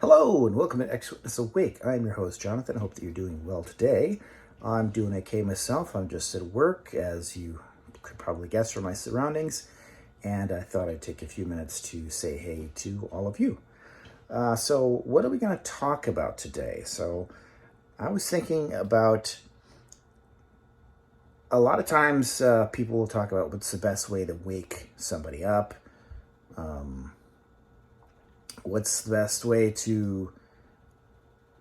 Hello and welcome to Ex-Witness Awake. I'm your host, Jonathan. I hope that you're doing well today. I'm doing okay myself. I'm just at work, as you could probably guess from my surroundings, and I thought I'd take a few minutes to say hey to all of you. So what are we going to talk about today? So I was thinking about a lot of times people will talk about what's the best way to wake somebody up. What's the best way to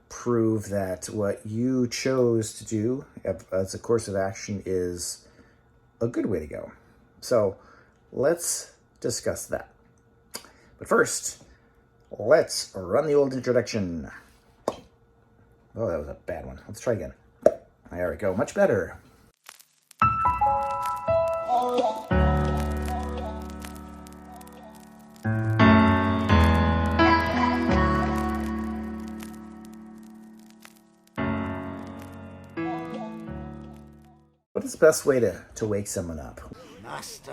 prove that what you chose to do as a course of action is a good way to go? So let's discuss that. But first, let's run the old introduction. Oh, that was a bad one. Let's try again. There we go. Much better. What is the best way to wake someone up? Master.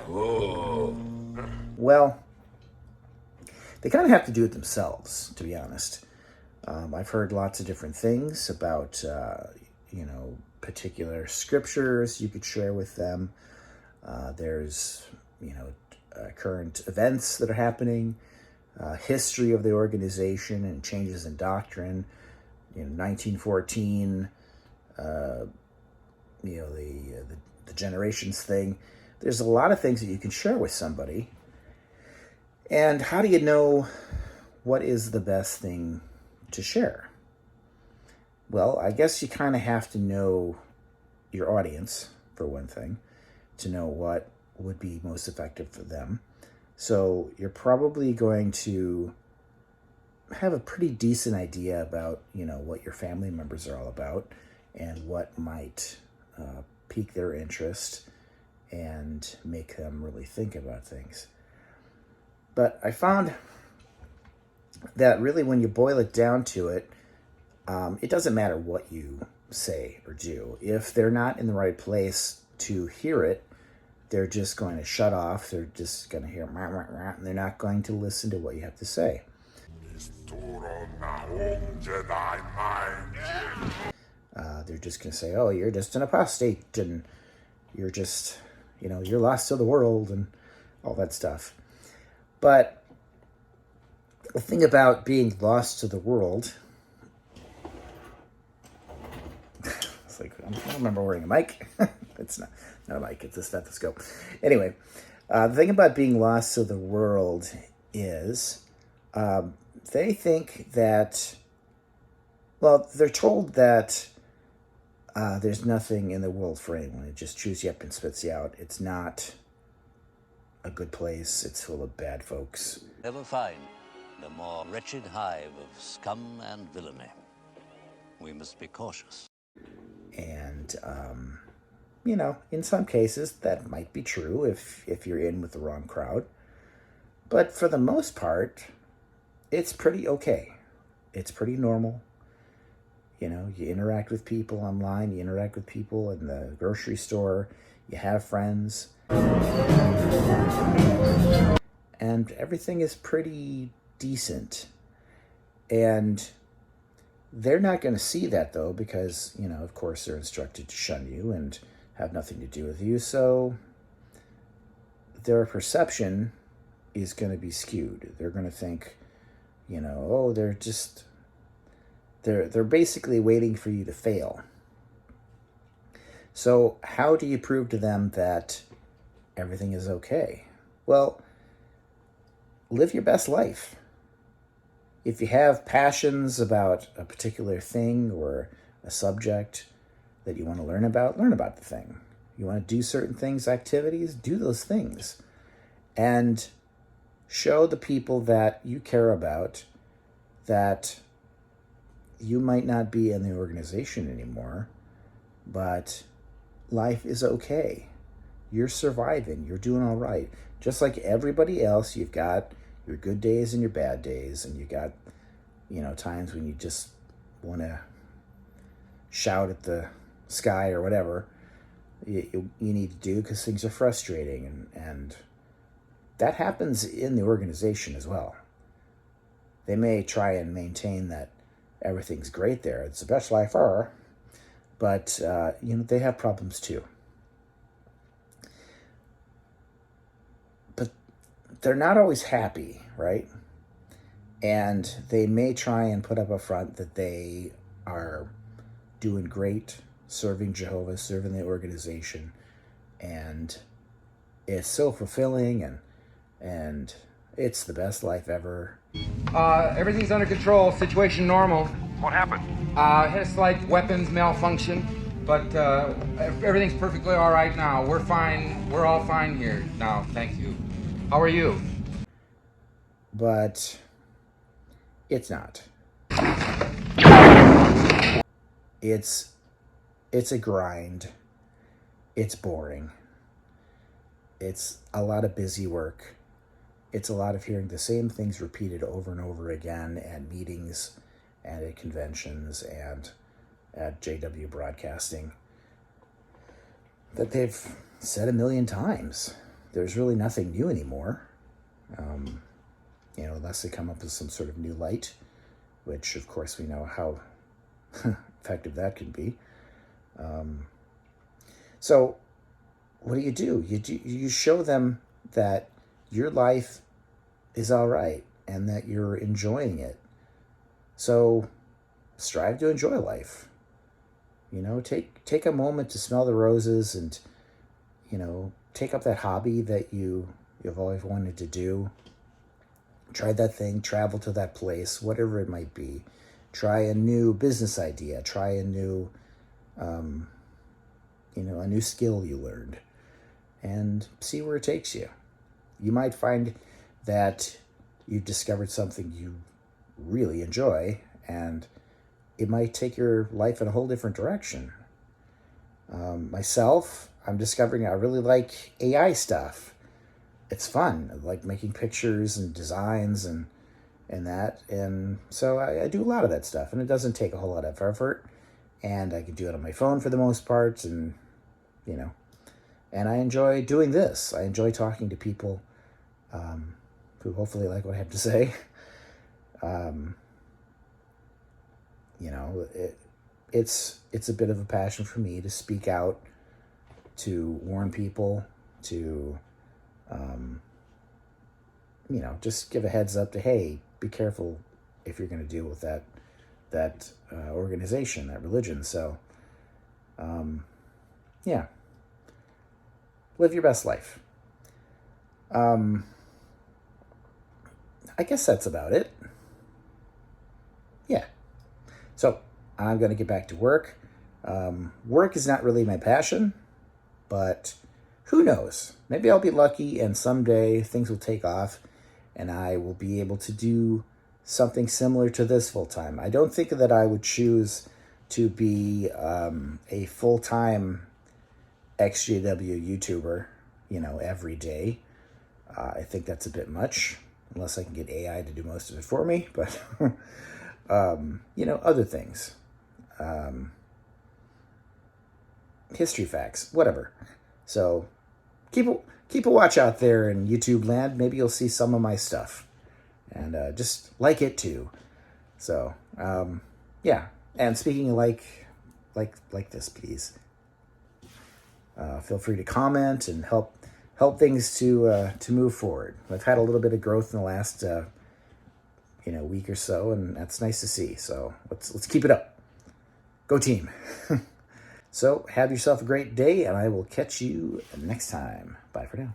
Well, they kind of have to do it themselves, to be honest. I've heard lots of different things about, particular scriptures you could share with them. There's, current events that are happening, history of the organization and changes in doctrine. 1914, the generations thing. There's a lot of things that you can share with somebody. And how do you know what is the best thing to share? Well, I guess you kind of have to know your audience, for one thing, to know what would be most effective for them. So you're probably going to have a pretty decent idea about, what your family members are all about and what might pique their interest and make them really think about things. But I found that really when you boil it down to it, it doesn't matter what you say or do. If they're not in the right place to hear it, they're just going to shut off. They're just going to hear rah, rah, rah, and they're not going to listen to what you have to say. They're just going to say, oh, you're just an apostate, and you're just, you're lost to the world, and all that stuff. But the thing about being lost to the world, it's like, I don't remember wearing a mic. It's not a mic, it's a stethoscope. Anyway, the thing about being lost to the world is they think that, they're told that there's nothing in the world for anyone. It just chews you up and spits you out. It's not a good place. It's full of bad folks. Ever find a more wretched hive of scum and villainy? We must be cautious. And, in some cases that might be true if you're in with the wrong crowd. But for the most part, it's pretty okay. It's pretty normal. You interact with people online, you interact with people in the grocery store, you have friends. And everything is pretty decent. And they're not going to see that, though, because, of course, they're instructed to shun you and have nothing to do with you. So their perception is going to be skewed. They're going to think, they're basically waiting for you to fail. So how do you prove to them that everything is okay? Well, live your best life. If you have passions about a particular thing or a subject that you want to learn about the thing. You want to do certain things, activities, do those things. And show the people that you care about that you might not be in the organization anymore, but life is okay. You're surviving. You're doing all right. Just like everybody else, you've got your good days and your bad days, and you got, times when you just want to shout at the sky or whatever you need to do because things are frustrating, and that happens in the organization as well. They may try and maintain that everything's great there. It's the best life ever. But, they have problems too. But they're not always happy, right? And they may try and put up a front that they are doing great, serving Jehovah, serving the organization. And it's so fulfilling, and it's the best life ever. Everything's under control. Situation normal. What happened? Had a slight weapons malfunction, but everything's perfectly all right now. We're fine. We're all fine here now. Thank you. How are you? But it's not. It's a grind. It's boring. It's a lot of busy work. It's a lot of hearing the same things repeated over and over again at meetings and at conventions and at JW Broadcasting that they've said a million times. There's really nothing new anymore, unless they come up with some sort of new light, which, of course, we know how effective that can be. So what do? You show them that your life is all right and that you're enjoying it. So strive to enjoy life. Take a moment to smell the roses and, take up that hobby that you've always wanted to do. Try that thing, travel to that place, whatever it might be. Try a new business idea. Try a new, a new skill you learned, and see where it takes you. You might find that you've discovered something you really enjoy, and it might take your life in a whole different direction. Myself, I'm discovering I really like AI stuff. It's fun. I like making pictures and designs and that. And so I do a lot of that stuff, and it doesn't take a whole lot of effort, and I can do it on my phone for the most part, and, and I enjoy doing this. I enjoy talking to people who hopefully like what I have to say. It's a bit of a passion for me to speak out, to warn people, to, just give a heads up to, hey, be careful if you're going to deal with that organization, that religion. So, live your best life. I guess that's about it. Yeah. So I'm going to get back to work. Work is not really my passion, but who knows? Maybe I'll be lucky and someday things will take off and I will be able to do something similar to this full time. I don't think that I would choose to be a full-time XJW YouTuber, every day. I think that's a bit much, unless I can get AI to do most of it for me. But, other things. History facts, whatever. So keep a watch out there in YouTube land. Maybe you'll see some of my stuff. And just like it too. So, yeah. And speaking of like this, please. Feel free to comment and help things to move forward. I've had a little bit of growth in the last week or so, and that's nice to see. So let's keep it up. Go team. So have yourself a great day, and I will catch you next time. Bye for now.